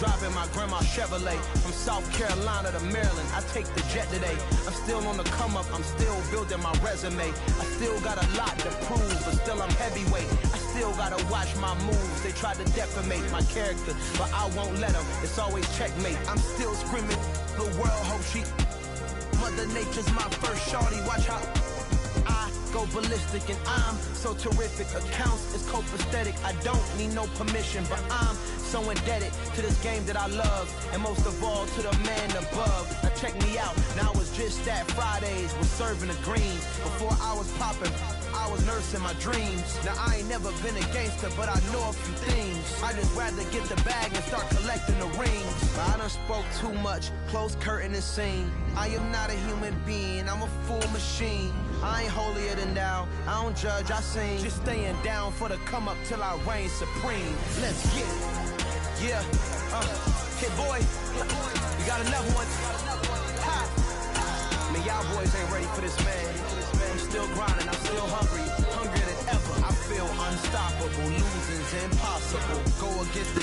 driving my grandma's Chevrolet. From South Carolina to Maryland, I take the jet today. I'm still on the come up, I'm still building my resume. I still got a lot to prove, but still I'm heavyweight. I still gotta watch my moves. They tried to defamate my character, but I won't let them. It's always checkmate. I'm still screaming, the world hope she. Mother Nature's my first shorty, watch how I go ballistic, and I'm so terrific. Accounts is copacetic. I don't need no permission, but I'm so indebted to this game that I love, and most of all to the man above. Now check me out, now it's just that Fridays was serving the greens. Before I was popping, I was nursing my dreams. Now I ain't never been a gangster, but I know a few things. I just rather get the bag and start collecting the rings. But I done spoke too much, close curtain and scene. I am not a human being, I'm a full machine. I ain't holier than thou, I don't judge, I sing. Just staying down for the come up till I reign supreme. Let's get it. Yeah, Hit Boy, you got another one. Ha. Man, y'all boys ain't ready for this, man. I'm still grinding, I'm still hungry, hungrier than ever. I feel unstoppable, losing's impossible. Go against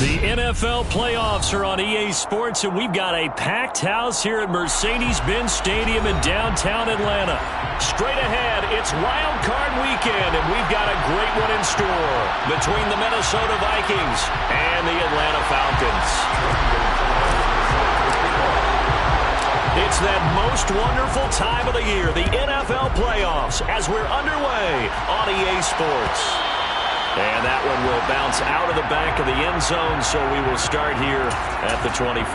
the NFL playoffs are on EA Sports, and we've got a packed house here at Mercedes-Benz Stadium in downtown Atlanta. Straight ahead, it's Wildcard Weekend, and we've got a great one in store between the Minnesota Vikings and the Atlanta Falcons. It's that most wonderful time of the year, the NFL playoffs, as we're underway on EA Sports. And that one will bounce out of the back of the end zone, so we will start here at the 25.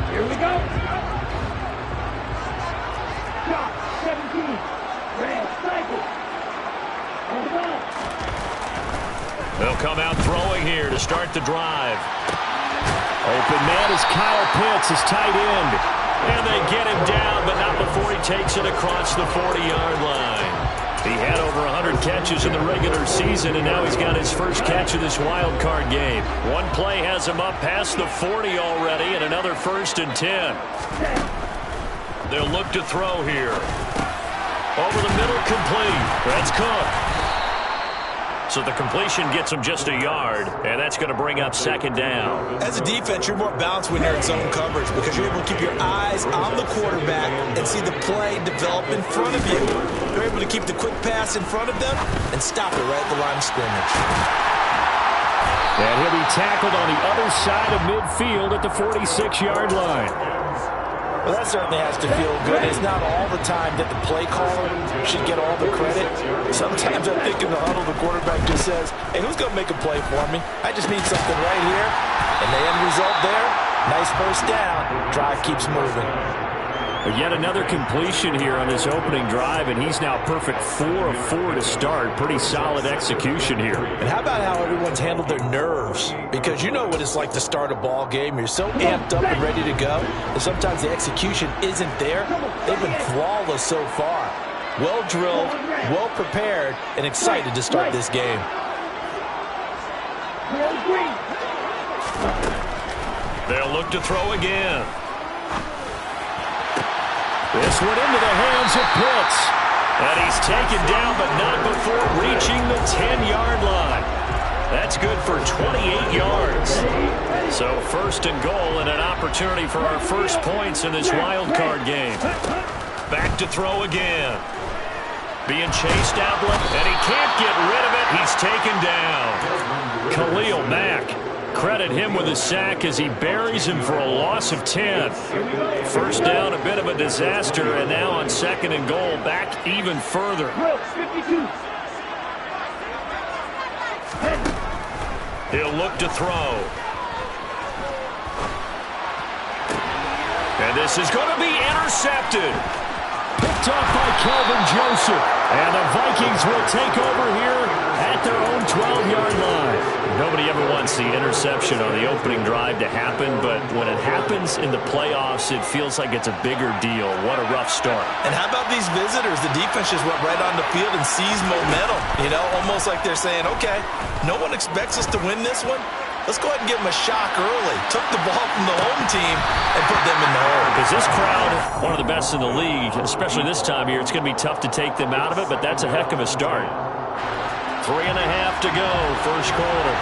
Here we go. Shot 17. Red cycle. On the ball. They'll come out throwing here to start the drive. Open man is Kyle Pitts, his tight end. And they get him down, but not before he takes it across the 40-yard line. He had over 100 catches in the regular season, and now he's got his first catch of this wild card game. One play has him up past the 40 already, and another 1st and 10. They'll look to throw here. Over the middle, complete. That's Cook. So the completion gets him just a yard, and that's going to bring up 2nd down. As a defense, you're more balanced when you're in zone coverage because you're able to keep your eyes on the quarterback and see the play develop in front of you. You're able to keep the quick pass in front of them and stop it right at the line of scrimmage. And he'll be tackled on the other side of midfield at the 46-yard line. Well, that certainly has to feel good. It's not all the time that the play caller should get all the credit. Sometimes I think in the huddle, the quarterback just says, hey, who's going to make a play for me? I just need something right here. And the end result there, nice first down. Drive keeps moving. Yet another completion here on this opening drive, and he's now perfect 4 of 4 to start. Pretty solid execution here. And how about how everyone's handled their nerves? Because you know what it's like to start a ball game. You're so amped up and ready to go, and sometimes the execution isn't there. They've been flawless so far. Well drilled, well prepared, and excited to start this game. They'll look to throw again. This one into the hands of Pitts. And he's taken down, but not before reaching the 10-yard line. That's good for 28 yards. So 1st and goal, and an opportunity for our first points in this wild card game. Back to throw again. Being chased out left, and he can't get rid of it. He's taken down. Khalil Mack. Credit him with a sack as he buries him for a loss of 10. First down, a bit of a disaster, and now on 2nd and goal, back even further. He'll look to throw. And this is going to be intercepted. Picked off by Kelvin Joseph. And the Vikings will take over here at their own 12-yard line. Nobody ever wants the interception on the opening drive to happen, but when it happens in the playoffs, it feels like it's a bigger deal. What a rough start. And how about these visitors? The defense just went right on the field and seized momentum. You know, almost like they're saying, okay, no one expects us to win this one. let's go ahead and give them a shock early. Took the ball from the home team and put them in the hole. Because this crowd, one of the best in the league, especially this time of year, it's going to be tough to take them out of it, but that's a heck of a start. 3.5 to go, first quarter.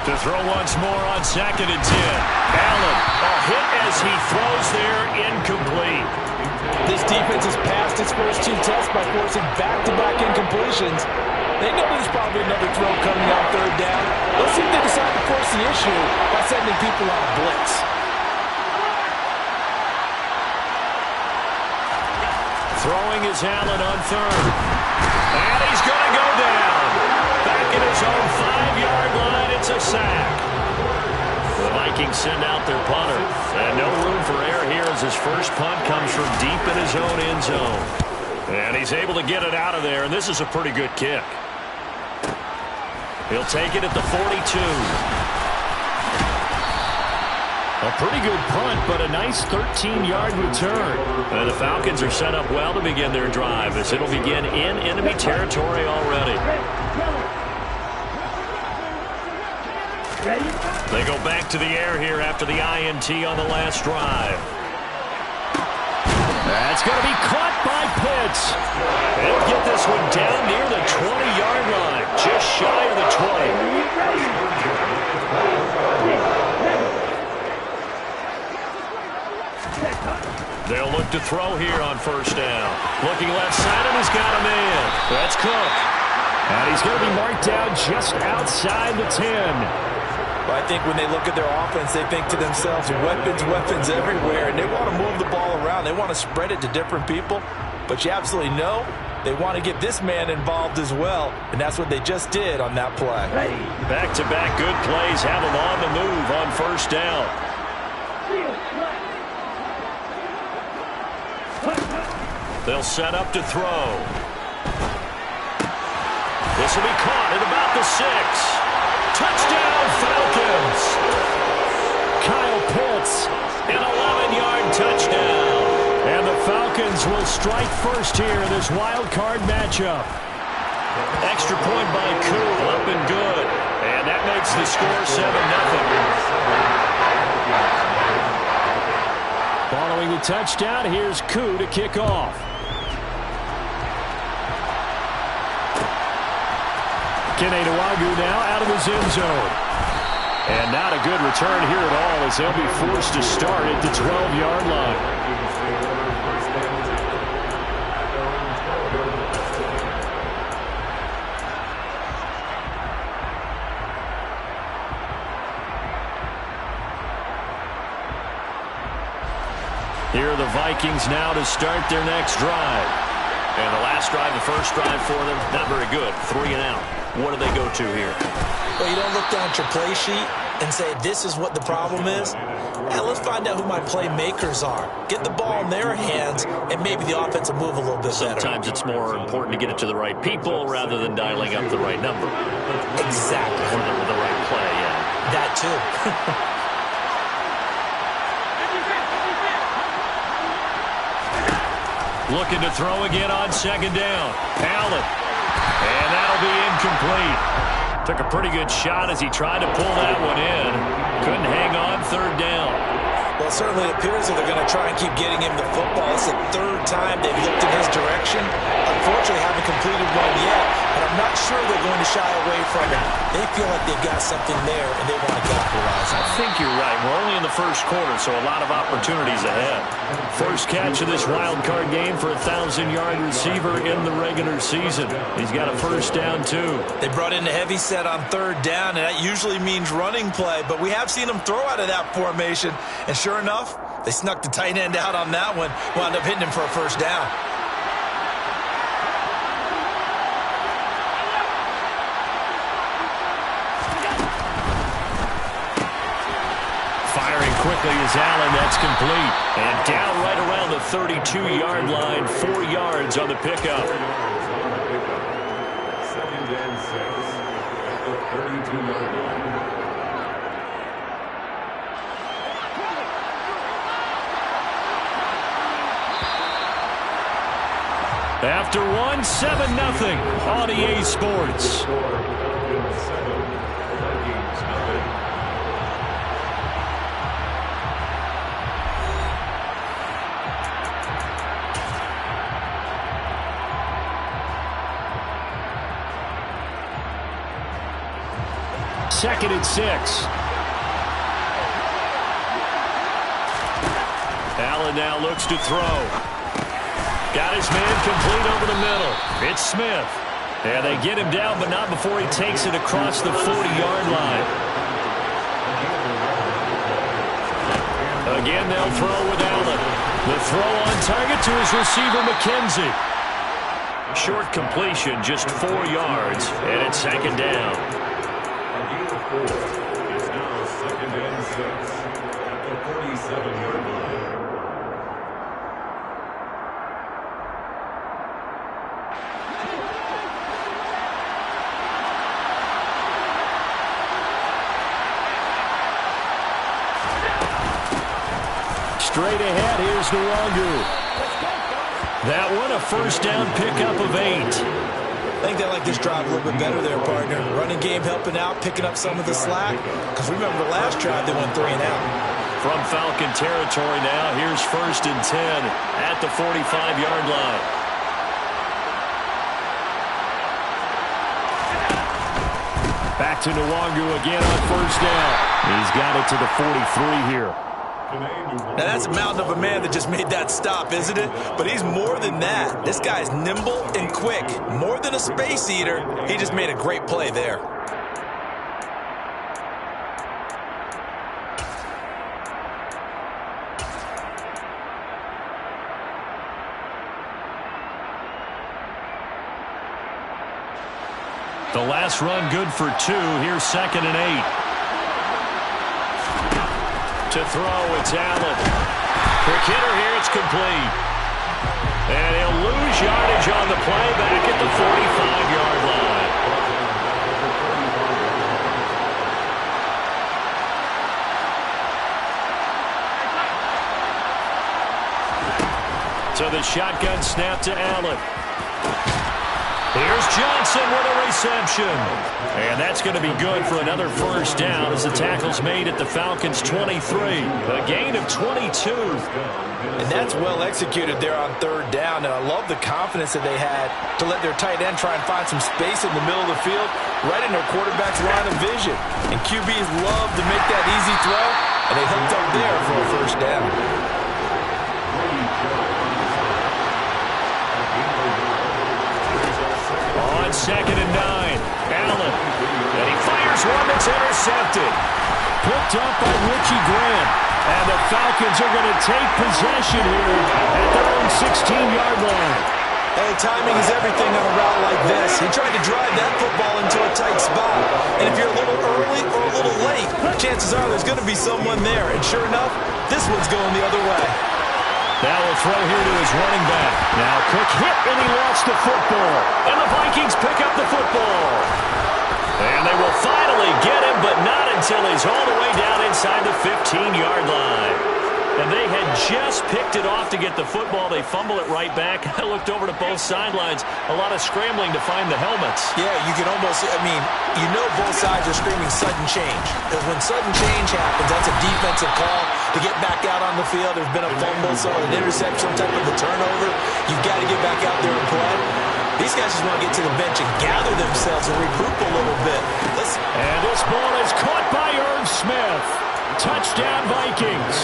To throw once more on 2nd and 10. Allen, a hit as he throws there, incomplete. This defense has passed its first 2 tests by forcing back-to-back incompletions. They know there's probably another throw coming on 3rd down. Let's see if they decide to force the issue by sending people on a blitz. Throwing is Allen on 3rd. And he's going to go down. Back in his own 5-yard line, it's a sack. The Vikings send out their punter. And no room for error here as his first punt comes from deep in his own end zone. And he's able to get it out of there, and this is a pretty good kick. He'll take it at the 42. A pretty good punt, but a nice 13-yard return. And the Falcons are set up well to begin their drive as it'll begin in enemy territory already. They go back to the air here after the INT on the last drive. That's going to be caught by Pitts. They'll get this one down near the 20-yard line, just shy of the 20. They'll look to throw here on 1st down. Looking left side, and he's got a man. That's Cook. And he's going to be marked down just outside the 10. But I think when they look at their offense, they think to themselves, weapons, weapons everywhere, and they want to move the ball around. They want to spread it to different people, but you absolutely know they want to get this man involved as well, and that's what they just did on that play. Back-to-back good plays have them on the move on 1st down. They'll set up to throw. This will be caught at about the 6. Touchdown, Falcons! Kyle Pitts, an 11-yard touchdown. And the Falcons will strike first here in this wild card matchup. Extra point by Koo, up and good. And that makes the score 7-0. Following the touchdown, here's Koo to kick off. Kene Nwagu now out of his end zone. And not a good return here at all as they'll be forced to start at the 12-yard line. Here are the Vikings now to start their next drive. And the last drive, the first drive for them, not very good. 3 and out. What do they go to here? Well, you don't look down at your play sheet and say, this is what the problem is. Now, let's find out who my playmakers are. Get the ball in their hands, and maybe the offense will move a little bit better. Sometimes it's more important to get it to the right people rather than dialing up the right number. Exactly. Or the right play, yeah. That, too. Looking to throw again on 2nd down. Allen. And that'll be incomplete. Took a pretty good shot as he tried to pull that one in. Couldn't hang on 3rd down. Well, certainly it appears that they're going to try and keep getting him the football. It's the 3rd time they've looked in his direction. Unfortunately, haven't completed one yet, but I'm not sure they're going to shy away from it. They feel like they've got something there, and they want to capitalize on it. I think you're right. We're only in the first quarter, so a lot of opportunities ahead. First catch of this wild card game for a 1,000-yard receiver in the regular season. He's got a 1st down, too. They brought in the heavy set on 3rd down, and that usually means running play, but we have seen them throw out of that formation, and sure enough, they snuck the tight end out on that one, wound up hitting him for a 1st down. Firing quickly is Allen. That's complete. And down right around the 32-yard line. 4 yards on the pickup. 2nd and 6 at the 32-yard line. After one, 7-0 on EA Sports. Second and 6. Allen now looks to throw. Got his man complete over the middle. It's Smith. And they get him down, but not before he takes it across the 40-yard line. Again, they'll throw with Allen. The throw on target to his receiver, McKenzie. Short completion, just 4 yards, and it's second down. It's now second and 6 at the 47-yard line. Straight ahead, here's Nwangu. That one, a first down pickup of 8. I think they like this drive a little bit better there, partner. Running game helping out, picking up some of the slack. Because remember the last drive, they went 3 and out. From Falcon territory now, here's first and 10 at the 45-yard line. Back to Nwangu again on first down. He's got it to the 43 here. Now that's a mountain of a man that just made that stop, isn't it? But he's more than that. This guy's nimble and quick. More than a space eater. He just made a great play there. The last run good for 2. Here's second and 8. To throw, it's Allen. Quick hitter here, it's complete. And he'll lose yardage on the play back at the 45-yard line. So the shotgun snap to Allen. Here's Johnson with a reception. And that's going to be good for another first down as the tackle's made at the Falcons' 23. A gain of 22. And that's well executed there on third down. And I love the confidence that they had to let their tight end try and find some space in the middle of the field, right in their quarterback's line of vision. And QBs love to make that easy throw, and they hooked up there for a first down. On second and 9, Allen. And he fires one that's intercepted. Picked up by Richie Grant. And the Falcons are going to take possession here at their own 16-yard line. Hey, timing is everything on a route like this. He tried to drive that football into a tight spot. And if you're a little early or a little late, chances are there's going to be someone there. And sure enough, this one's going the other way. Now will throw here to his running back. Now quick hit, and he lost the football. And the Vikings pick up the football. And they will finally get him, but not until he's all the way down inside the 15-yard line. And they had just picked it off to get the football. They fumble it right back. I looked over to both sidelines. A lot of scrambling to find the helmets. Yeah, you can almost, you know both sides are screaming sudden change. Because when sudden change happens, that's a defensive call to get back out on the field. There's been a fumble, an interception, some type of a turnover. You've got to get back out there and play. These guys just want to get to the bench and gather themselves and regroup a little bit. And this ball is caught by Irv Smith. Touchdown, Vikings.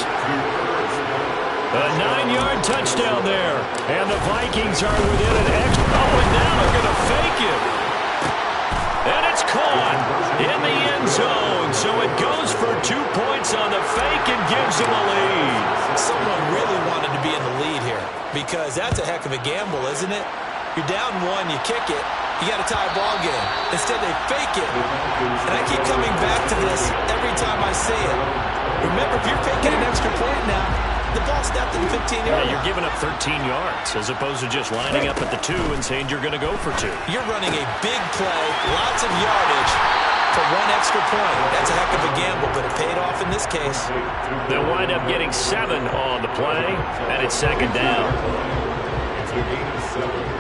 A 9-yard touchdown there. And the Vikings are within an extra. Oh, and now they're going to fake it. And it's caught in the end zone. So it goes for 2 points on the fake and gives them a lead. Someone really wanted to be in the lead here because that's a heck of a gamble, isn't it? You're down 1, you kick it, you got to tie a ball game. Instead, they fake it. And I keep coming back to this every time I say it. Remember, if you're faking an extra point now, the ball snapped at the 15-yard line. You're giving up 13 yards as opposed to just lining up at the 2 and saying you're going to go for 2. You're running a big play, lots of yardage for 1 extra point. That's a heck of a gamble, but it paid off in this case. They'll wind up getting 7 on the play, and it's second down. It's a gain of 7.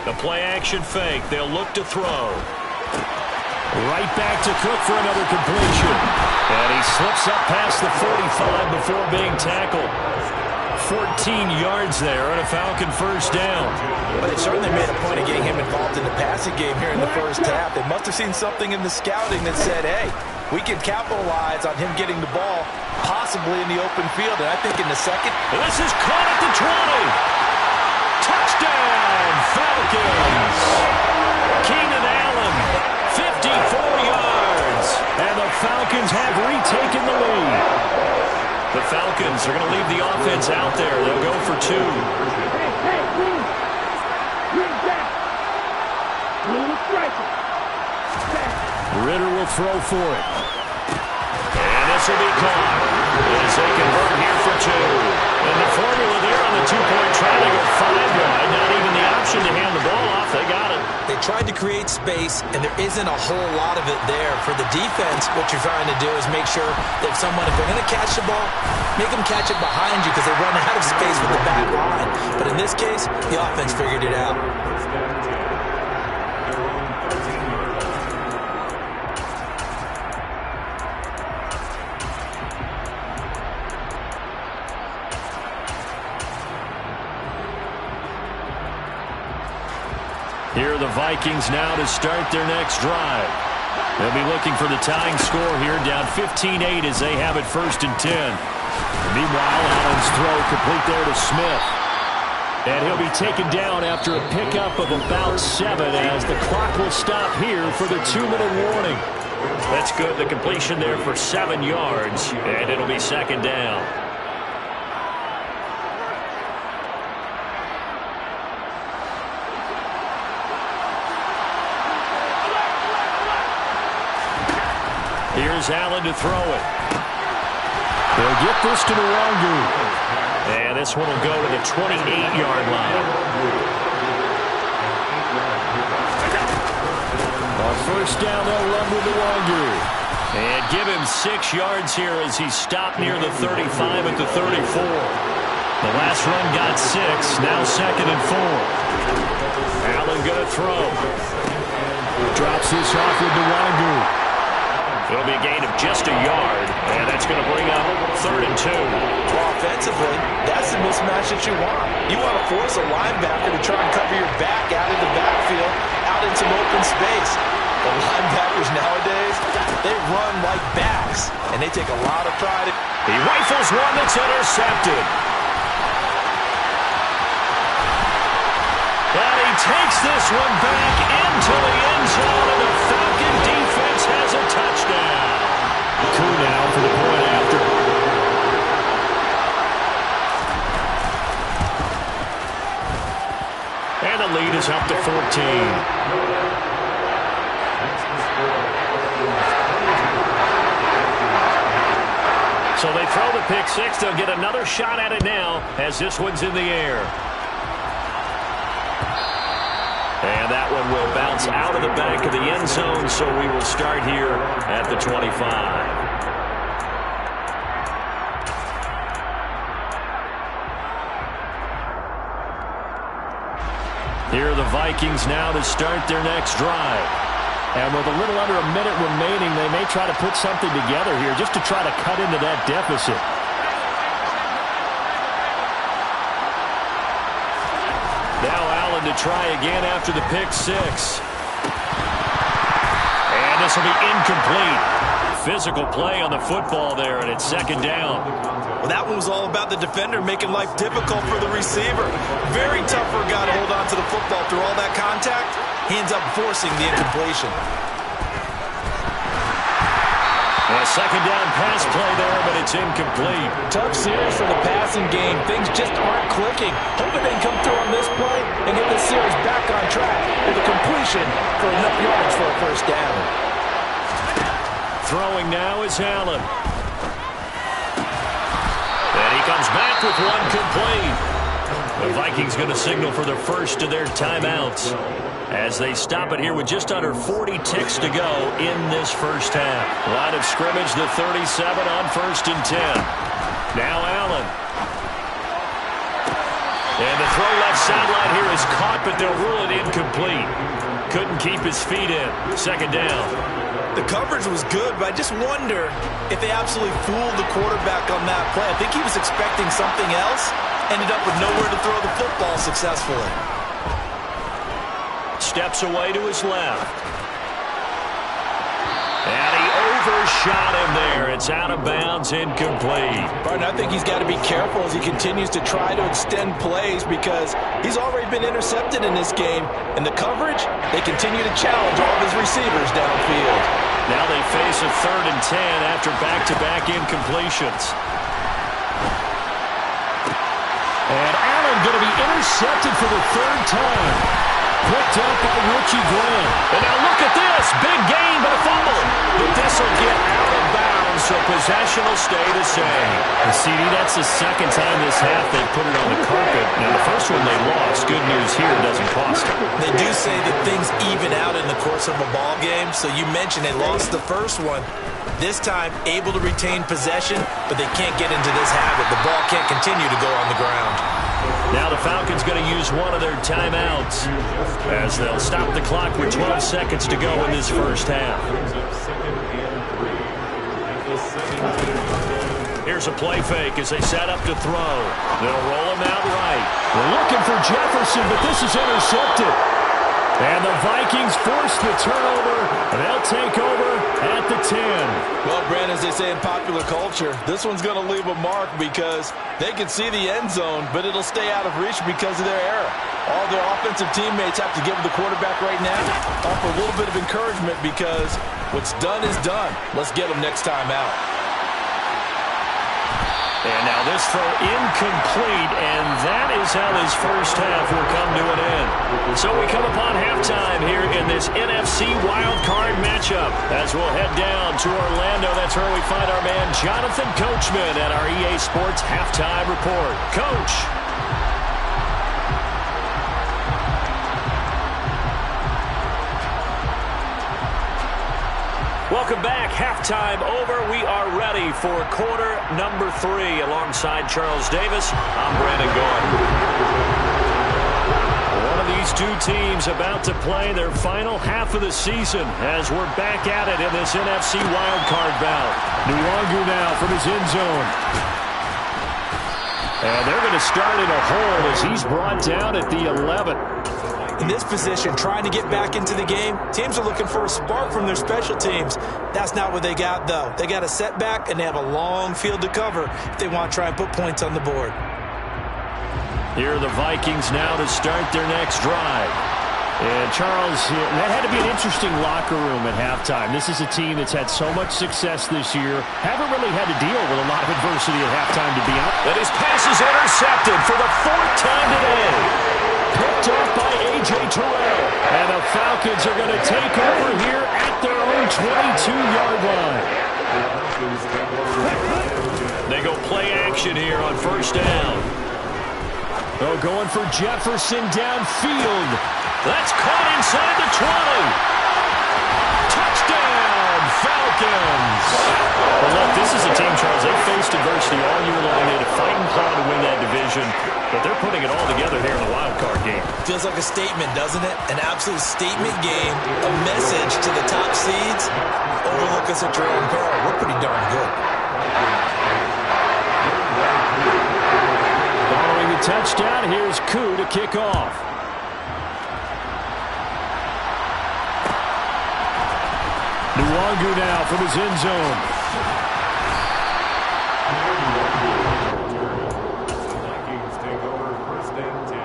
The play-action fake. They'll look to throw. Right back to Cook for another completion. And he slips up past the 45 before being tackled. 14 yards there and a Falcon first down. But they certainly made a point of getting him involved in the passing game here in the first half. They must have seen something in the scouting that said, hey, we can capitalize on him getting the ball, possibly in the open field. And I think in the second. This is caught at the 20. Touchdown, Falcons. Keenan Allen, 54 yards. And the Falcons have retaken the lead. The Falcons are going to leave the offense out there. They'll go for two. Ritter will throw for it. And this will be caught as they convert here for two. And the formula there on the two-point try to go 5 wide. Not even the option to hand the ball off. They got it. They tried to create space, and there isn't a whole lot of it there. For the defense, what you're trying to do is make sure that if they're going to catch the ball, make them catch it behind you because they run out of space with the back line. But in this case, the offense figured it out. Here are the Vikings now to start their next drive. They'll be looking for the tying score here, down 15-8 as they have it 1st and 10. Meanwhile, Allen's throw complete there to Smith. And he'll be taken down after a pickup of about 7 as the clock will stop here for the 2-minute warning. That's good. The completion there for 7 yards, and it'll be 2nd down. Here's Allen to throw it. They'll get this to Nwangu. And this one will go to the 28-yard line. On 1st down, they'll run with Nwangu. And give him 6 yards here as he stopped near the 35 at the 34. The last run got 6. Now 2nd and 4. Allen going to throw. Drops this off with Nwangu. It'll be a gain of just a yard, and that's going to bring up 3rd and 2. Well, offensively, that's the mismatch that you want. You want to force a linebacker to try and cover your back out in the backfield, out in some open space. The linebackers nowadays, they run like backs, and they take a lot of pride. He rifles one that's intercepted. And he takes this one back into the end zone, and the Falcon defense has a touchdown. Coup now for the point after. And the lead is up to 14. So they throw the pick six. They'll get another shot at it now as this one's in the air. And that one will bounce out of the back of the end zone, so we will start here at the 25. Here are the Vikings now to start their next drive. And with a little under a minute remaining, they may try to put something together here just to try to cut into that deficit. Now Allen to try again after the pick six. And this will be incomplete. Physical play on the football there, and it's 2nd down. Well, that one was all about the defender making life difficult for the receiver. Very tough for a guy to hold on to the football through all that contact. He ends up forcing the incompletion. A 2nd down pass play there, but it's incomplete. Tough series for the passing game. Things just aren't clicking. Hoping they can come through on this play and get this series back on track with a completion for enough yards for a 1st down. Throwing now is Allen. And he comes back with one complete. The Vikings going to signal for the first of their timeouts as they stop it here with just under 40 ticks to go in this first half. Line of scrimmage, the 37 on 1st and 10. Now Allen. And the throw left sideline here is caught, but they'll rule it incomplete. Couldn't keep his feet in. Second down. The coverage was good, but I just wonder if they absolutely fooled the quarterback on that play. I think he was expecting something else, ended up with nowhere to throw the football successfully. Steps away to his left. And he overshot him there. It's out of bounds, incomplete. Barton, I think he's got to be careful as he continues to try to extend plays because he's already been intercepted in this game. And the coverage, they continue to challenge all of his receivers downfield. Now they face a 3rd and 10 after back-to-back incompletions. And Allen going to be intercepted for the 3rd time. Picked up by Richie Graham. And now look at this. Big gain, but a fumble. But this will get out of bounds, so possession will stay the same. And CD, that's the 2nd time this half they put it on the carpet. Now, the first one they lost. Good news here, it doesn't cost them. They do say that things even out in the course of a ball game. So you mentioned they lost the first one. This time, able to retain possession, but they can't get into this habit. The ball can't continue to go on the ground. Now the Falcons going to use one of their timeouts as they'll stop the clock with 12 seconds to go in this first half. Here's a play fake as they set up to throw. They'll roll him out right. We're looking for Jefferson, but this is intercepted. And the Vikings force the turnover. They'll take over at the 10. Well, Brandon, as they say in popular culture, this one's going to leave a mark because they can see the end zone, but it'll stay out of reach because of their error. All their offensive teammates have to give the quarterback right now, offer a little bit of encouragement because what's done is done. Let's get them next time out. And now this throw incomplete, and that is how this first half will come to an end. So we come upon halftime here in this NFC Wildcard matchup. As we'll head down to Orlando, that's where we find our man Jonathan Coachman at our EA Sports Halftime Report. Coach. Welcome back. Halftime over. We are ready for quarter number 3. Alongside Charles Davis, I'm Brandon Gordon. One of these two teams about to play their final half of the season as we're back at it in this NFC wildcard bout. Nwangu now from his end zone. And they're going to start in a hole as he's brought down at the 11. In this position, trying to get back into the game, teams are looking for a spark from their special teams. That's not what they got, though. They got a setback, and they have a long field to cover if they want to try and put points on the board. Here are the Vikings now to start their next drive. And, Charles, that had to be an interesting locker room at halftime. This is a team that's had so much success this year. Haven't really had to deal with a lot of adversity at halftime, to be honest. And his pass is intercepted for the 4th time today. Picked up by A.J. Terrell. And the Falcons are going to take over here at their own 22-yard line. They go play action here on first down. Oh, going for Jefferson downfield. That's caught inside the 20. Touchdown, Falcons. Well, look, this is a team, Charles, they've faced adversity all year long. They had to fight and claw to win that division, but they're putting it all together here in the wild card game. Feels like a statement, doesn't it? An absolute statement game, a message to the top seeds. Overlook us at your own peril. We're pretty darn good. Following the touchdown, here's Koo to kick off. Nwangu now from his end zone. Vikings take over 1st and 10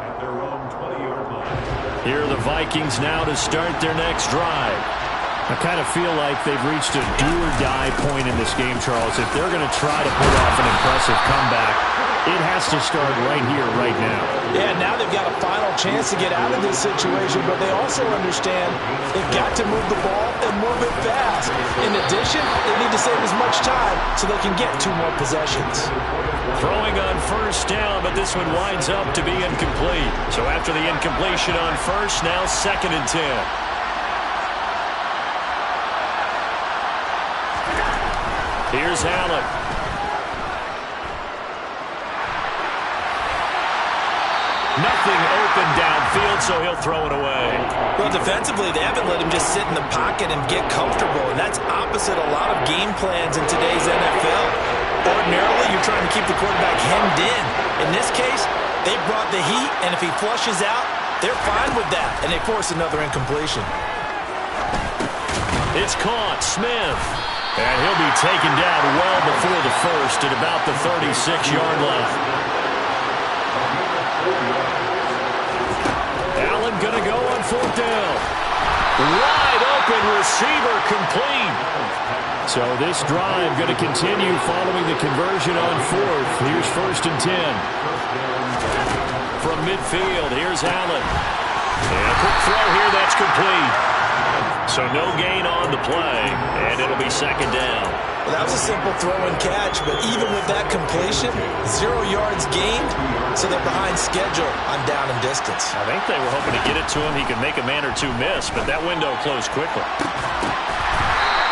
at their own 20-yard line. Here are the Vikings now to start their next drive. I kind of feel like they've reached a do-or-die point in this game, Charles. If they're going to try to pull off an impressive comeback, it has to start right here, right now. Yeah, now they've got a final chance to get out of this situation, but they also understand they've got to move the ball and move it fast. In addition, they need to save as much time so they can get 2 more possessions. Throwing on first down, but this one winds up to be incomplete. So after the incompletion on first, now 2nd and 10. Here's Allen. Nothing open downfield, so he'll throw it away. Well, defensively, they haven't let him just sit in the pocket and get comfortable, and that's opposite a lot of game plans in today's NFL. Ordinarily, you're trying to keep the quarterback hemmed in. In this case, they brought the heat, and if he flushes out, they're fine with that, and they force another incompletion. It's caught, Smith. And he'll be taken down well before the first at about the 36-yard line. Allen going to go on 4th down. Wide open receiver complete. So this drive going to continue following the conversion on 4th. Here's 1st and 10. From midfield, here's Allen. And a quick throw here, that's complete. So no gain on the play, and it'll be 2nd down. Well, that was a simple throw and catch, but even with that completion, 0 yards gained, so they're behind schedule on down and distance. I think they were hoping to get it to him. He could make a man or two miss, but that window closed quickly.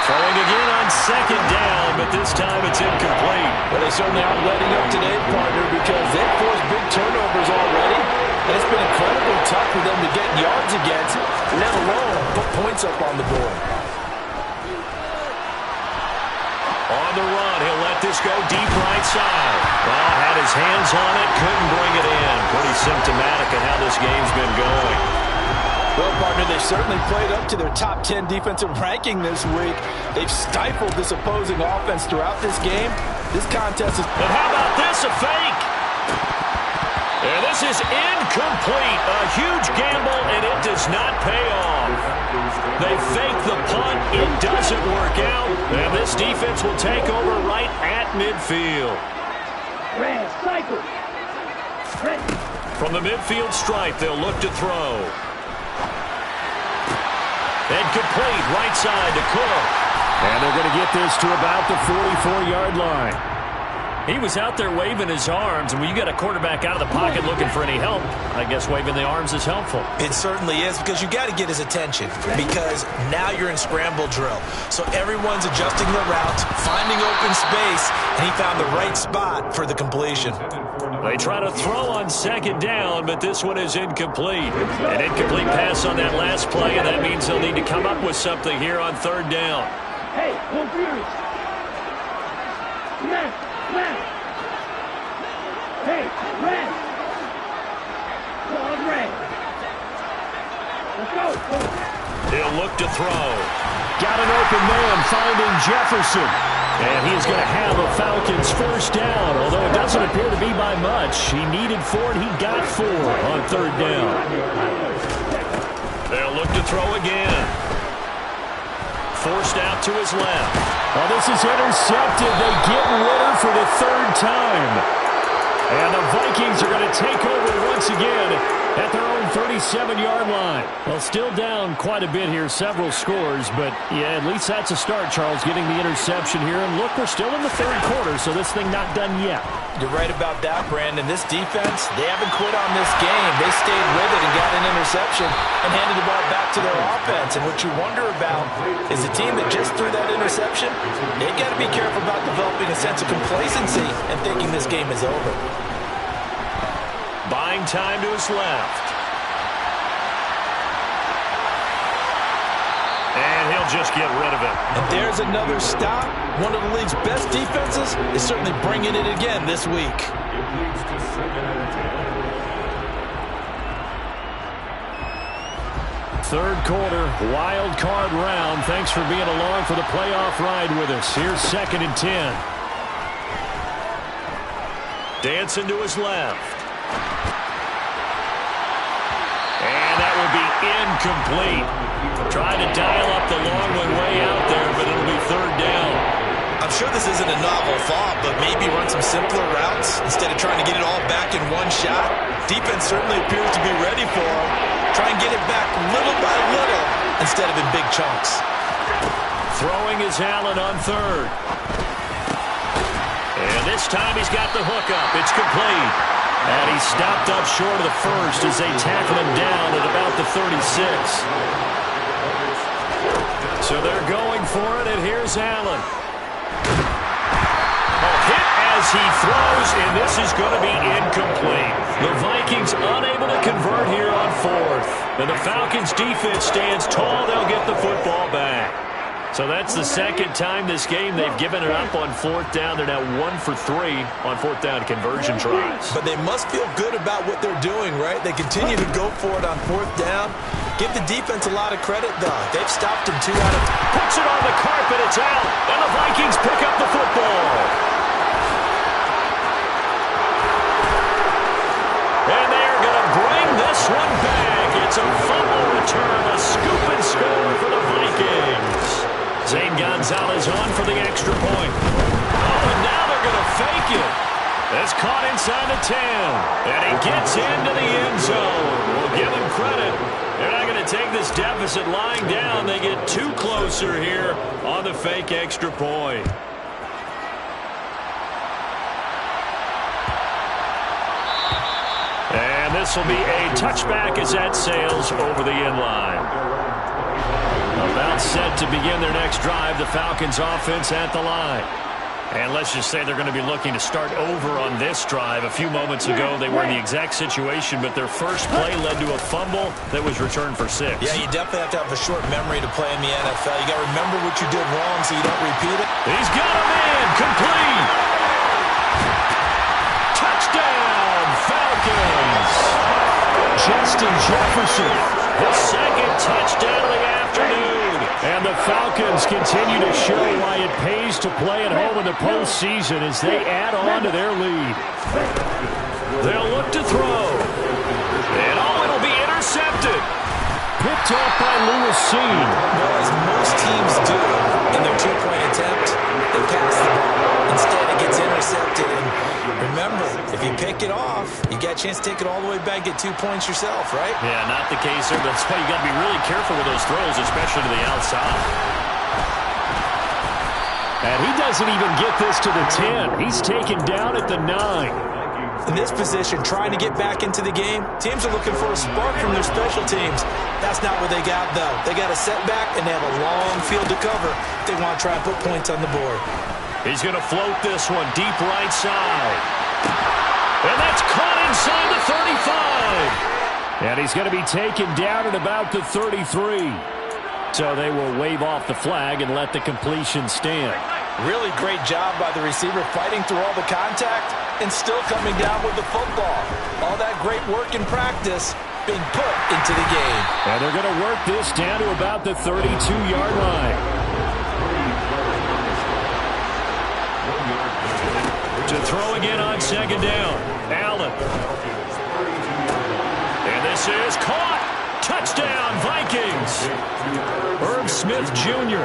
Throwing again on 2nd down, but this time it's incomplete. Well, they certainly aren't letting up today, partner, because they've forced big turnovers already, and it's been incredibly tough for them to get yards against, let alone put points up on the board. On the run, he'll let this go deep right side. Well, had his hands on it, couldn't bring it in. Pretty symptomatic of how this game's been going. Well, partner, they've certainly played up to their top 10 defensive ranking this week. They've stifled this opposing offense throughout this game. This contest is... And how about this, a fake? And this is incomplete. A huge gamble, and it does not pay off. They fake the punt. It doesn't work out. And this defense will take over right at midfield. Red, cycle. Red. From the midfield stripe, they'll look to throw. And complete, right side to Cook. And they're going to get this to about the 44-yard line. He was out there waving his arms, and when you got a quarterback out of the pocket looking for any help, I guess waving the arms is helpful. It certainly is, because you got to get his attention, because now you're in scramble drill. So everyone's adjusting their routes, finding open space, and he found the right spot for the completion. They try to throw on 2nd down, but this one is incomplete. An incomplete pass on that last play, and that means they'll need to come up with something here on 3rd down. Hey, go Furies. Left. Hey, red. Ball red. Let's go. He'll look to throw. Got an open man finding Jefferson. And he's going to have a Falcons 1st down, although it doesn't appear to be by much. He needed 4, and he got 4 on 3rd down. They'll look to throw again. Forced out to his left. Oh, this is intercepted. They get Ritter for the 3rd time. And the Vikings are going to take over once again at their own 37-yard line. Well, still down quite a bit here, several scores, but yeah, at least that's a start, Charles, getting the interception here. And look, we're still in the 3rd quarter, so this thing not done yet. You're right about that, Brandon. This defense, they haven't quit on this game. They stayed with it and got an interception and handed the ball back to their offense. And what you wonder about is the team that just threw that interception, they got to be careful about developing a sense of complacency and thinking this game is over. Buying time to his left. And he'll just get rid of it. And there's another stop. One of the league's best defenses is certainly bringing it again this week. It leads to 2nd and 10. 3rd quarter, wild card round. Thanks for being along for the playoff ride with us. Here's 2nd and 10. Dancing to his left. And that will be incomplete. Trying to dial up the long way out there, but it'll be 3rd down. I'm sure this isn't a novel thought, but maybe run some simpler routes instead of trying to get it all back in one shot. Defense certainly appears to be ready for him. Try and get it back little by little instead of in big chunks. Throwing is Allen on 3rd. And this time he's got the hook up. It's complete. And he stopped up short of the first as they tackle him down at about the 36. So they're going for it, and here's Allen. Oh, hit as as he throws, and this is going to be incomplete. The Vikings unable to convert here on fourth. And the Falcons' defense stands tall. They'll get the football back. So that's the second time this game they've given it up on fourth down. They're now 1 for 3 on fourth down conversion tries. But they must feel good about what they're doing, right? They continue to go for it on fourth down. Give the defense a lot of credit, though. They've stopped him 2 out of... Puts it on the carpet. It's out. And the Vikings pick up the football. And they are going to bring this one back. It's a fumble return, a scoop and score for the Vikings. Zane Gonzalez on for the extra point. Oh, and now they're going to fake it. That's caught inside the 10. And he gets into the end zone. We'll give him credit. They're not going to take this deficit lying down. They get 2 closer here on the fake extra point. And this will be a touchback as that sails over the end line. About set to begin their next drive, the Falcons offense at the line. And let's just say they're going to be looking to start over on this drive. A few moments ago, they were in the exact situation, but their first play led to a fumble that was returned for 6. Yeah, you definitely have to have a short memory to play in the NFL. You got to remember what you did wrong so you don't repeat it. He's got him in. Complete. Touchdown, Falcons. Justin Jefferson, the second touchdown of the afternoon. And the Falcons continue to show why it pays to play at home in the postseason as they add on to their lead. They'll look to throw. And it'll be intercepted. Picked off by Lewis Seen. Well, as most teams do in their 2-point attempt, they pass the ball. Instead, it gets intercepted. And remember, if you pick it off, you got a chance to take it all the way back, get 2 points yourself, right? Yeah, not the case here. That's why you got to be really careful with those throws, especially to the outside. And he doesn't even get this to the 10. He's taken down at the 9. In this position, trying to get back into the game, teams are looking for a spark from their special teams. That's not what they got, though. They got a setback, and they have a long field to cover if they want to try and put points on the board. He's going to float this one deep right side. And that's caught inside the 35. And he's going to be taken down at about the 33. So they will wave off the flag and let the completion stand. Really great job by the receiver fighting through all the contact and still coming down with the football. All that great work in practice being put into the game. And they're going to work this down to about the 32-yard line. To throw again on second down. Allen. And this is caught. Touchdown, Vikings. Herb Smith Jr.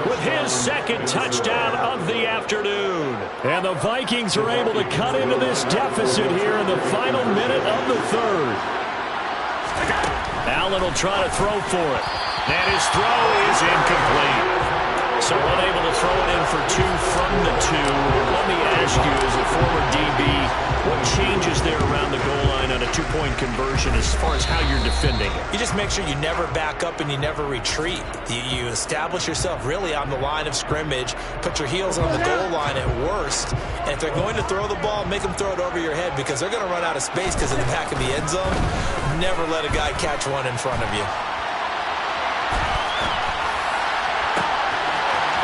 with his second touchdown of the afternoon. And the Vikings are able to cut into this deficit here in the final minute of the third. Allen will try to throw for it. And his throw is incomplete. So unable to throw it in for 2 from the 2. Let me ask you, as a former DB, what changes there around the goal line on a 2-point conversion as far as how you're defending it? You just make sure you never back up and you never retreat. You establish yourself really on the line of scrimmage, put your heels on the goal line at worst, and if they're going to throw the ball, make them throw it over your head because they're going to run out of space because of the back of the end zone. Never let a guy catch one in front of you.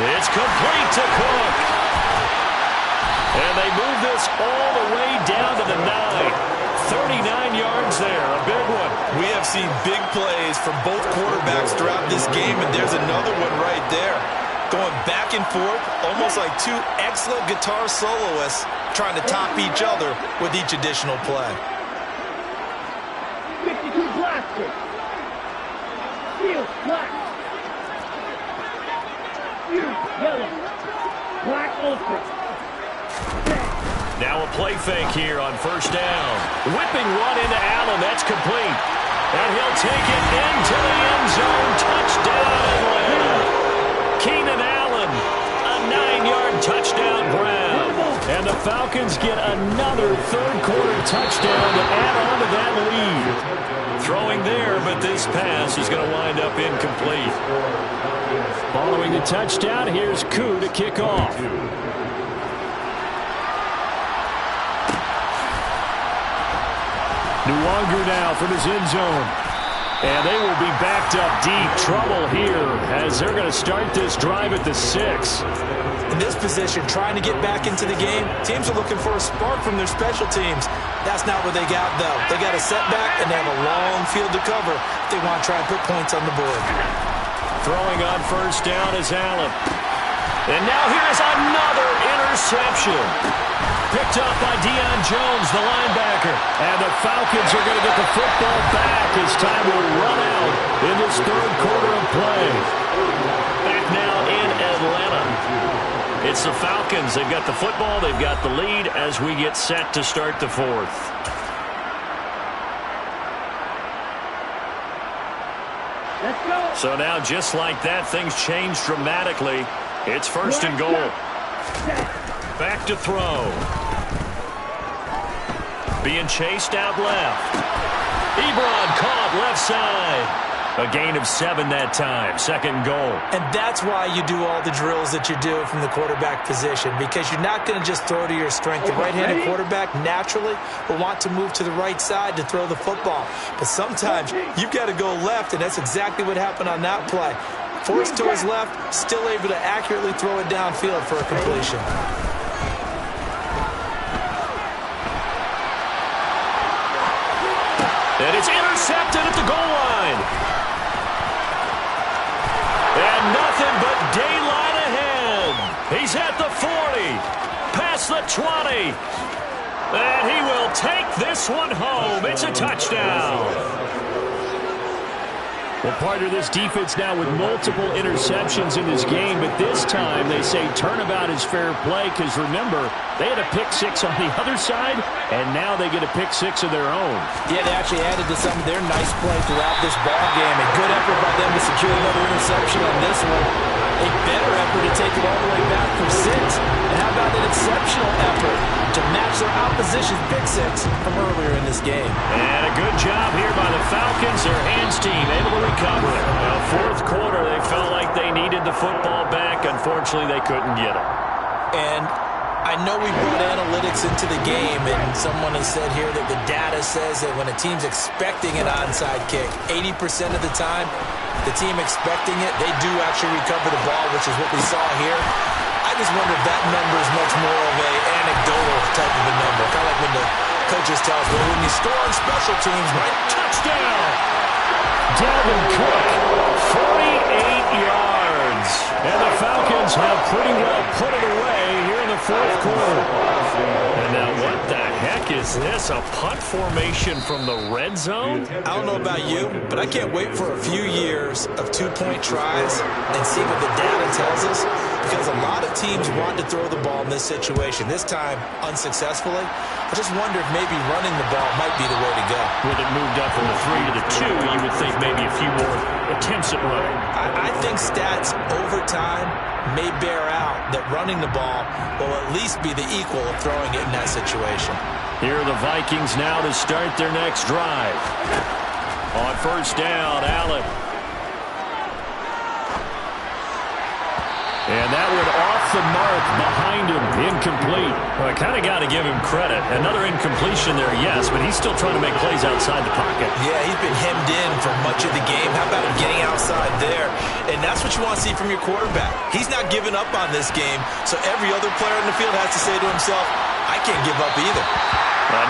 It's complete to Cook. And they move this all the way down to the 9. 39 yards there, a big one. We have seen big plays from both quarterbacks throughout this game, and there's another one right there. Going back and forth, almost like 2 excellent guitar soloists trying to top each other with each additional play. 52 blaster. Steel, black. Yellow. Black ultra. Now a play fake here on first down. Whipping one into Allen. That's complete. And he'll take it into the end zone. Touchdown, Atlanta. Keenan Allen, a 9-yard touchdown grab. And the Falcons get another third-quarter touchdown to add on to that lead. Throwing there, but this pass is going to wind up incomplete. Following the touchdown, here's Koo to kick off. Luongo now from his end zone. And they will be backed up deep. Trouble here as they're going to start this drive at the 6. In this position, trying to get back into the game, teams are looking for a spark from their special teams. That's not what they got, though. They got a setback, and they have a long field to cover if they want to try and put points on the board. Throwing on first down is Allen. And now here's another interception. Picked up by Deion Jones, the linebacker. And the Falcons are going to get the football back as time will run out in this third quarter of play. Back now in Atlanta. It's the Falcons. They've got the football. They've got the lead as we get set to start the fourth. Let's go. So now, just like that, things change dramatically. It's first and goal. Back to throw. Being chased out left. Ebron caught left side. A gain of 7 that time. Second goal. And that's why you do all the drills that you do from the quarterback position, because you're not going to just throw to your strength. The right-handed quarterback naturally will want to move to the right side to throw the football. But sometimes you've got to go left, and that's exactly what happened on that play. Forced to his left, still able to accurately throw it downfield for a completion. And it's intercepted at the goal line. And nothing but daylight ahead. He's at the 40, past the 20. And he will take this one home. It's a touchdown. Well, part of this defense now with multiple interceptions in this game, but this time they say turnabout is fair play because, remember, they had a pick 6 on the other side, and now they get a pick 6 of their own. Yeah, they actually added to some of their nice play throughout this ball game. A good effort by them to secure another interception on this one. A better effort to take it all the way back from 6. And how about an exceptional effort to match their opposition's pick 6 from earlier in this game? And a good job here by the Falcons, their hands team, able to recover it. Well, fourth quarter, they felt like they needed the football back. Unfortunately, they couldn't get it. And I know we brought analytics into the game, and someone has said here that the data says that when a team's expecting an onside kick, 80% of the time, the team expecting it, they do actually recover the ball, which is what we saw here. I just wonder if that number is much more of a anecdotal type of a number. Kind of like when the coaches tell us, well, when you score on special teams, right? Touchdown! Dalvin Cook, 48 yards. And the Falcons have pretty well put it away here in the fourth quarter. And now what the heck is this? A punt formation from the red zone? I don't know about you, but I can't wait for a few years of two-point tries and see what the data tells us, because a lot of teams want to throw the ball in this situation, this time unsuccessfully. I just wonder if maybe running the ball might be the way to go. With it moved up from the 3 to the 2, you would think maybe a few more attempts at running. I think stats over time may bear out that running the ball will at least be the equal of throwing it in that situation. Here are the Vikings now to start their next drive. On first down, Allen. And that one off the mark behind him, incomplete. Well, I kind of got to give him credit. Another incompletion there, yes, but he's still trying to make plays outside the pocket. Yeah, he's been hemmed in for much of the game. How about him getting outside there? And that's what you want to see from your quarterback. He's not giving up on this game, so every other player in the field has to say to himself, I can't give up either.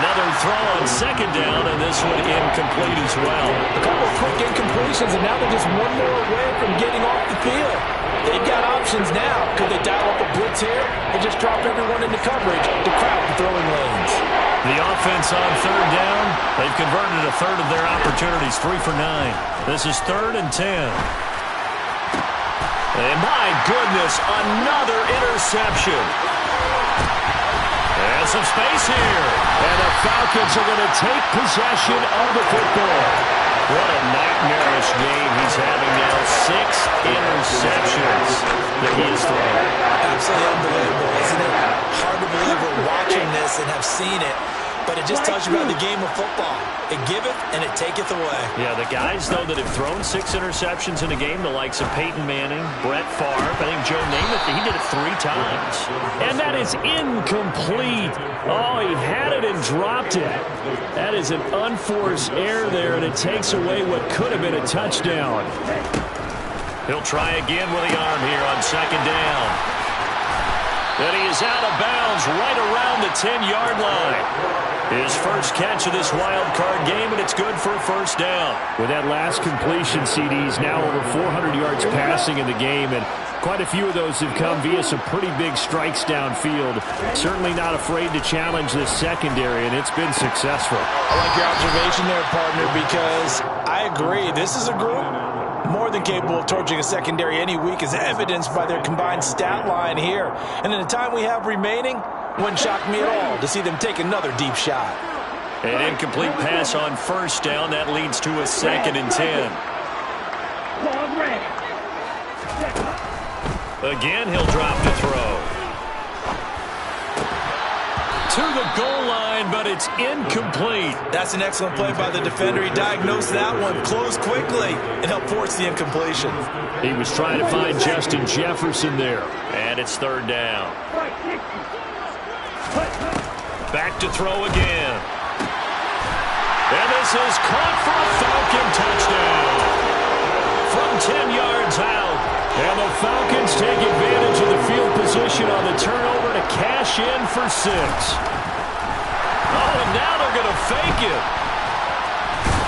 Another throw on second down, and this one incomplete as well. A couple of quick incompletions, and now they're just one more away from getting off the field. They've got options now. Could they dial up a blitz here or just drop everyone into coverage to crowd the throwing lanes? The offense on third down, they've converted a third of their opportunities, 3 for 9. This is 3rd and 10. And my goodness, another interception. And some space here. And the Falcons are going to take possession of the football. What a nightmarish game he's having now. 6 interceptions that he has thrown. Absolutely unbelievable, isn't it? Hard to believe we're watching this and have seen it. but it just tells you about the game of football. It giveth and it taketh away. Yeah, the guys, though, that have thrown 6 interceptions in a game, the likes of Peyton Manning, Brett Favre, I think Joe Namath, he did it 3 times. And that is incomplete. Oh, he had it and dropped it. That is an unforced error there, and it takes away what could have been a touchdown. He'll try again with the arm here on 2nd down. And he is out of bounds right around the 10-yard line. His first catch of this wild card game, and it's good for a 1st down. With that last completion, CD's now over 400 yards passing in the game, and quite a few of those have come via some pretty big strikes downfield. Certainly not afraid to challenge this secondary, and it's been successful. I like your observation there, partner, because I agree. This is a group more than capable of torching a secondary any week, as evidenced by their combined stat line here. And in the time we have remaining, wouldn't shock me at all to see them take another deep shot. An incomplete pass on 1st down. That leads to a 2nd and 10. Again, he'll drop to throw. To the goal line, but it's incomplete. That's an excellent play by the defender. He diagnosed that one, closed quickly, and helped force the incompletion. He was trying to find Justin Jefferson there. And it's 3rd down. Back to throw again. And this is caught for a Falcon touchdown. From 10 yards out. And the Falcons take advantage of the field position on the turnover to cash in for 6. Oh, and now they're going to fake it.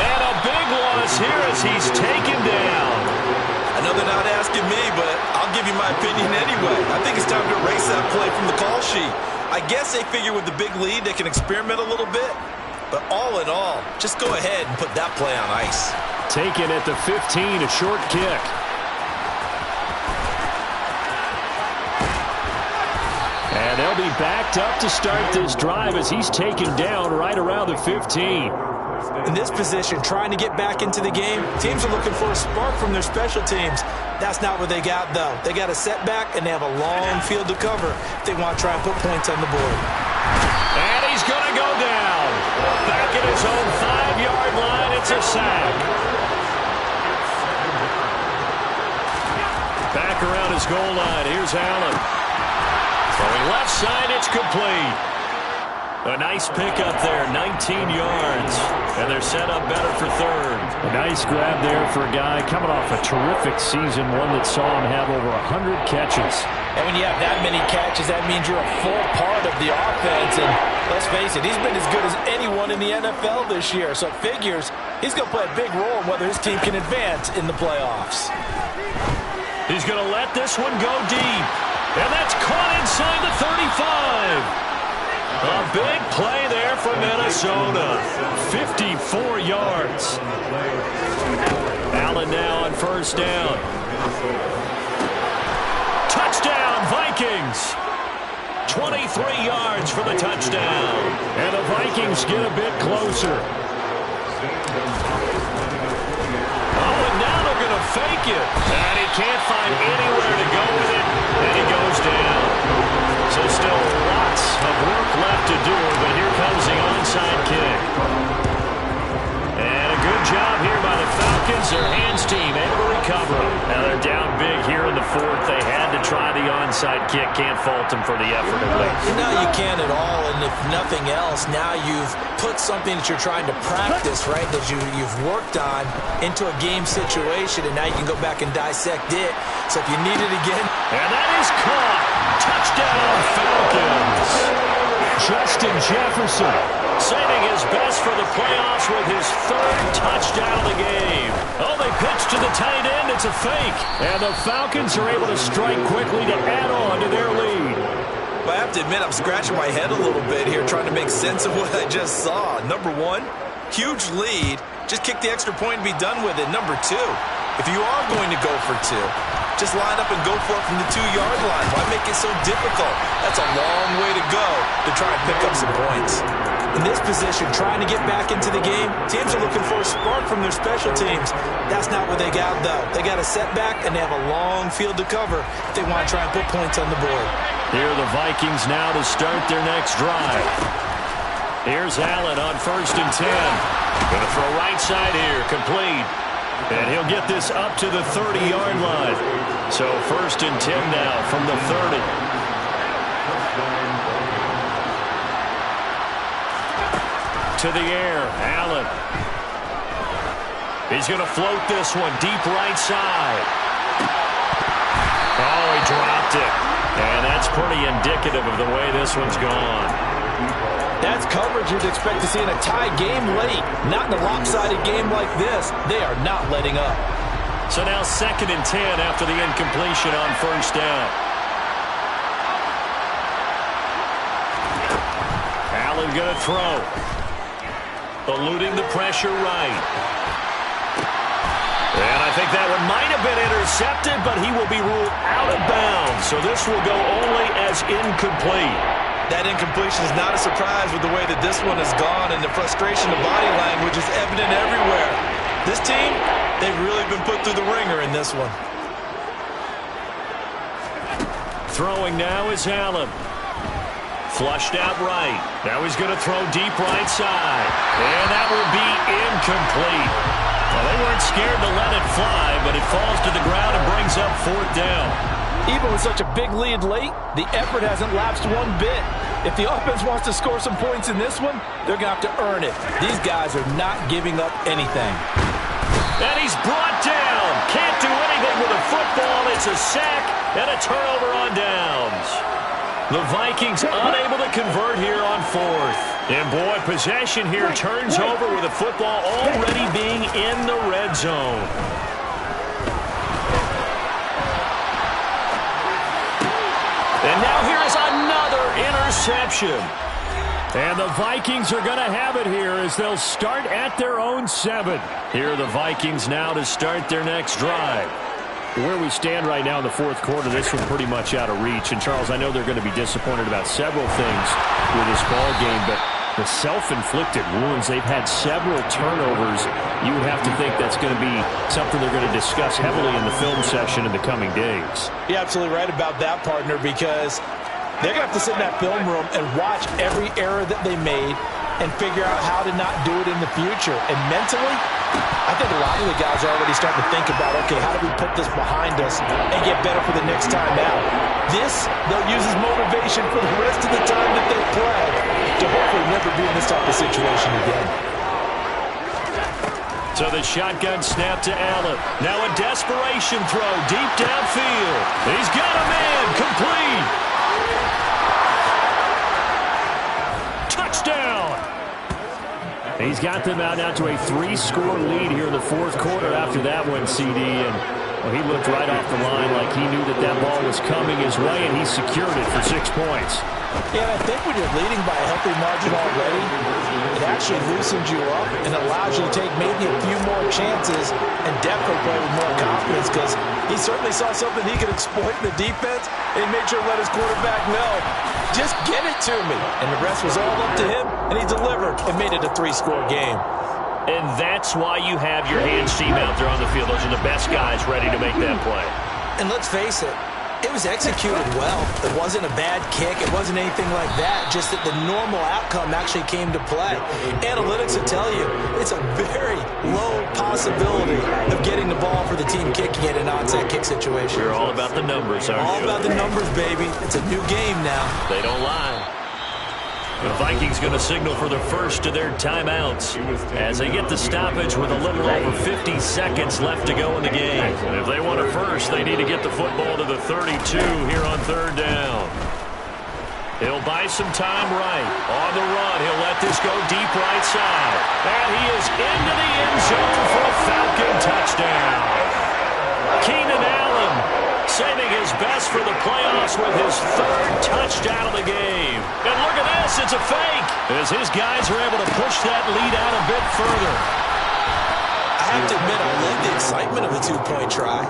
And a big loss here as he's taken down. I know they're not asking me, but I'll give you my opinion anyway. I think it's time to erase that play from the call sheet. I guess they figure with the big lead they can experiment a little bit. But all in all, just go ahead and put that play on ice. Taken at the 15, a short kick. And they'll be backed up to start this drive as he's taken down right around the 15. In this position, trying to get back into the game, teams are looking for a spark from their special teams. That's not what they got, though. They got a setback, and they have a long field to cover if they want to try and put points on the board. And he's going to go down. Back at his own 5-yard line, it's a sack. Back around his goal line, here's Allen. Throwing left side, it's complete. A nice pickup there, 19 yards. And they're set up better for 3rd. A nice grab there for a guy coming off a terrific season, one that saw him have over 100 catches. And when you have that many catches, that means you're a full part of the offense. And let's face it, he's been as good as anyone in the NFL this year. So it figures he's going to play a big role in whether his team can advance in the playoffs. He's going to let this one go deep. And that's caught inside the 35. A big play there for Minnesota. 54 yards. Allen now on 1st down. Touchdown, Vikings. 23 yards for the touchdown. And the Vikings get a bit closer. Oh, and now they're going to fake it. And he can't find anywhere to go with it. And he goes down. So still lots of work left to do, but here comes the onside kick. And a good job here by the Falcons. Their hands team able to recover. Now they're down big here in the 4th. They had to try the onside kick. Can't fault them for the effort at least. No, you can't at all. And if nothing else, now you've put something that you're trying to practice, right, that you've worked on into a game situation, and now you can go back and dissect it. So if you need it again. And that is caught. Touchdown, Falcons. Justin Jefferson saving his best for the playoffs with his 3rd touchdown of the game. Oh, they pitch to the tight end. It's a fake. And the Falcons are able to strike quickly to add on to their lead. But I have to admit, I'm scratching my head a little bit here trying to make sense of what I just saw. Number 1, huge lead. Just kick the extra point and be done with it. Number 2, if you are going to go for 2, just line up and go for it from the 2-yard line. Why make it so difficult? That's a long way to go to try and pick up some points. In this position, trying to get back into the game, teams are looking for a spark from their special teams. That's not what they got, though. They got a setback, and they have a long field to cover if they want to try and put points on the board. Here are the Vikings now to start their next drive. Here's Allen on 1st and 10. Going to throw right side here, complete. And he'll get this up to the 30-yard line. So 1st and 10 now from the 30. To the air, Allen. He's going to float this one deep right side. Oh, he dropped it. And that's pretty indicative of the way this one's gone. That's coverage you'd expect to see in a tie game late. Not in a lopsided game like this. They are not letting up. So now 2nd and 10 after the incompletion on 1st down. Allen going to throw. Eluding the pressure right. And I think that one might have been intercepted, but he will be ruled out of bounds. So this will go only as incomplete. That incompletion is not a surprise with the way that this one has gone, and the frustration of body language is evident everywhere. This team, they've really been put through the ringer in this one. Throwing now is Allen. Flushed out right. Now he's going to throw deep right side. And that will be incomplete. Well, they weren't scared to let it fly, but it falls to the ground and brings up 4th down. Even with such a big lead late, the effort hasn't lapsed one bit. If the offense wants to score some points in this one, they're going to have to earn it. These guys are not giving up anything. And he's brought down. Can't do anything with a football. It's a sack and a turnover on downs. The Vikings unable to convert here on 4th. And boy, possession here turns over with the football already being in the red zone. And now here is another interception. And the Vikings are going to have it here as they'll start at their own 7. Here are the Vikings now to start their next drive. Where we stand right now in the 4th quarter, this one pretty much out of reach. And, Charles, I know they're going to be disappointed about several things with this ball game, but the self-inflicted wounds, they've had several turnovers. You would have to think that's going to be something they're going to discuss heavily in the film session in the coming days. You're absolutely right about that, partner, because they're going to have to sit in that film room and watch every error that they made and figure out how to not do it in the future. And mentally, I think a lot of the guys are already starting to think about, okay, how do we put this behind us and get better for the next time out? This, they'll use as motivation for the rest of the time that they play to hopefully never be in this type of situation again. So the shotgun snap to Allen. Now a desperation throw deep downfield. He's got a man. Complete. Touchdown. He's got them out now to a 3-score lead here in the 4th quarter after that one, CD. And well, he looked right off the line like he knew that that ball was coming his way, and he secured it for 6 points. Yeah, I think when you're leading by a healthy margin already, it actually loosens you up and allows you to take maybe a few more chances and definitely play with more confidence, because he certainly saw something he could exploit in the defense, and he made sure to let his quarterback know, just get it to me. And the rest was all up to him, and he delivered and made it a 3-score game. And that's why you have your hands team out there on the field. Those are the best guys ready to make that play. And let's face it, it was executed well. It wasn't a bad kick. It wasn't anything like that. Just that the normal outcome actually came to play. Analytics will tell you it's a very low possibility of getting the ball for the team kicking it in an onside kick situation. You're all about the numbers, aren't you? All about the numbers, baby. It's a new game now. They don't lie. The Vikings going to signal for the first of their timeouts as they get the stoppage with a little over 50 seconds left to go in the game. And if they want a first, they need to get the football to the 32 here on 3rd down. He'll buy some time right. On the run, he'll let this go deep right side. And he is into the end zone for a Falcon touchdown. Keenan Allen saving his best for the playoffs with his 3rd touchdown of the game. And look at this, it's a fake, as his guys are able to push that lead out a bit further. I have to admit, I love the excitement of a 2-point try.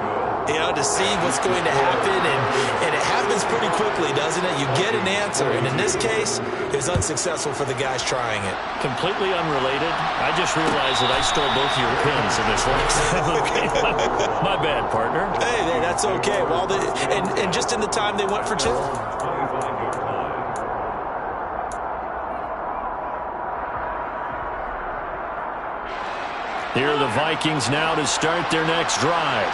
You know, to see what's going to happen, and it happens pretty quickly, doesn't it? You get an answer, and in this case, it was unsuccessful for the guys trying it. Completely unrelated, I just realized that I stole both of your pins in this one. Okay, my bad, partner. Hey, that's okay. Well, and just in the time they went for 2. Here are the Vikings now to start their next drive.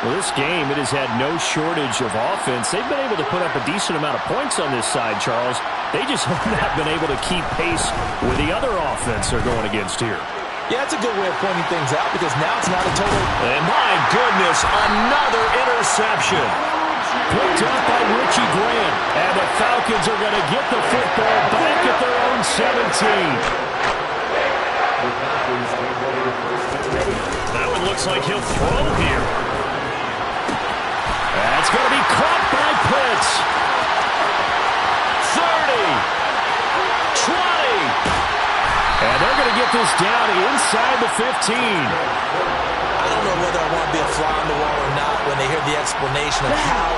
Well, this game, it has had no shortage of offense. They've been able to put up a decent amount of points on this side, Charles. They just have not been able to keep pace with the other offense they're going against here. Yeah, it's a good way of pointing things out because now it's not a total. And my goodness, another interception. Picked up by Richie Grant. And the Falcons are going to get the football back at their own 17. That one looks like he'll throw here. That's going to be caught by Pitts. 30. 20. And they're going to get this down inside the 15. I don't know whether I want to be a fly on the wall or not when they hear the explanation of how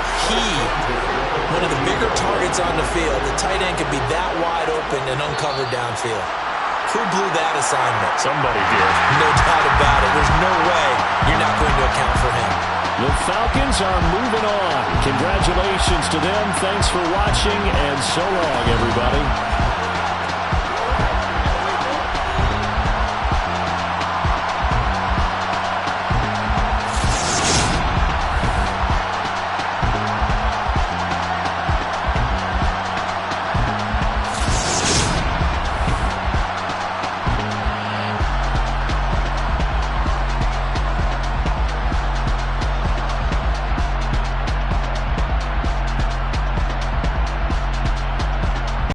one of the bigger targets on the field, the tight end could be that wide open and uncovered downfield. Who blew that assignment? Somebody did. No doubt about it. There's no way you're not going to account for him. The Falcons are moving on. Congratulations to them. Thanks for watching, and so long, everybody.